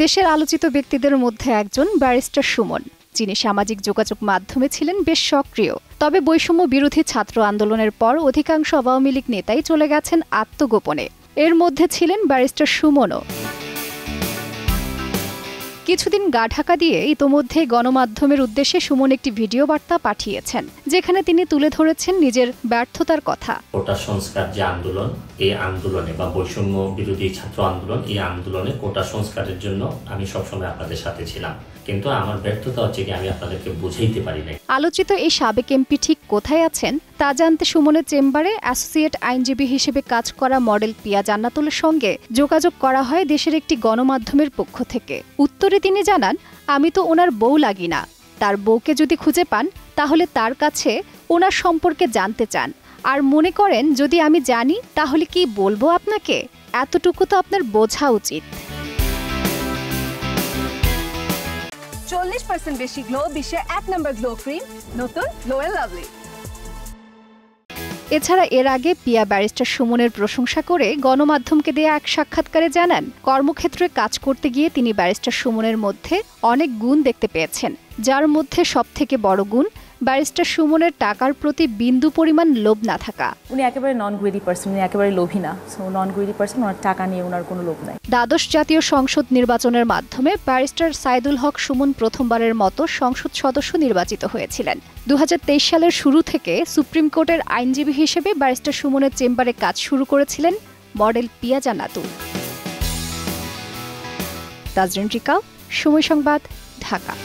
দেশের আলোচিত ব্যক্তিদের মধ্যে একজন ব্যারিস্টার সুমন, যিনি সামাজিক যোগাযোগ মাধ্যমে ছিলেন বেশ সক্রিয়। তবে বৈষম্য বিরোধী ছাত্র আন্দোলনের পর অধিকাংশ আওয়ামী লীগ নেতাই চলে গেছেন আত্মগোপনে। এর মধ্যে ছিলেন ব্যারিস্টার সুমনও। কিছুদিন গা ঢাকা দিয়ে ইতোমধ্যে গণমাধ্যমের উদ্দেশ্যে সুমন একটি ভিডিও বার্তা পাঠিয়েছেন, যেখানে তিনি তুলে ধরেছেন নিজের ব্যর্থতার কথা। কোটা সংস্কার যে আন্দোলন, এই আন্দোলনে বা বৈষম্য বিরোধী ছাত্র আন্দোলন, এই আন্দোলনে কোটা সংস্কারের জন্য আমি সবসময় আপনাদের সাথে ছিলাম, কিন্তু আমার ব্যর্থতা হচ্ছে কি আমি আপনাদেরকে বুঝাইতে পারি নাই। আলোচিত এই সাবেক এমপি ঠিক কোথায় আছেন তা জানতে সুমনের চেম্বারে অ্যাসোসিয়েট আইনজীবী হিসেবে কাজ করা মডেল পিয়া জান্নাতুলের সঙ্গে যোগাযোগ করা হয় দেশের একটি গণমাধ্যমের পক্ষ থেকে। উত্তরে তিনি জানান, আমি তো ওনার বউ লাগি না, তার বউকে যদি খুঁজে পান তাহলে তার কাছে ওনার সম্পর্কে জানতে চান, আর মনে করেন যদি আমি জানি তাহলে কি বলবো আপনাকে, এতটুকু তো আপনার বোঝা উচিত। 40% বেশি গ্লো, বিশ্বের 1 নম্বর গ্লো ক্রিম, নতুন গ্লো এন্ড লাভলি। এছাড়া এর আগে পিয়া ব্যারিস্টার সুমনের প্রশংসা করে গণমাধ্যমকে দেয়া এক সাক্ষাৎকারে জানান, কর্মক্ষেত্রে কাজ করতে গিয়ে তিনি ব্যারিস্টার সুমনের মধ্যে অনেক গুণ দেখতে পেয়েছেন, যার মধ্যে সবথেকে বড় গুণ ব্যারিস্টার সুমনের টাকার প্রতি বিন্দু পরিমাণ লোভ না থাকা। উনি একেবারে নন গ্রিডি পারসন, উনি একেবারে লোভী না। সো নন গ্রিডি পারসন, ওনার টাকা নিয়ে ওনার কোনো লোভ নাই। দ্বাদশ জাতীয় সংসদ নির্বাচনের মাধ্যমে ব্যারিস্টার সাইদুল হক সুমন প্রথমবারের মতো সংসদ সদস্য নির্বাচিত হয়েছিলেন। 2023 সালের শুরু থেকে সুপ্রিম কোর্টের আইনজীবী হিসেবে ব্যারিস্টার সুমনের চেম্বারে কাজ শুরু করেছিলেন মডেল পিয়া জান্নাতুল। তাজরিন রিকা, সময় সংবাদ, ঢাকা।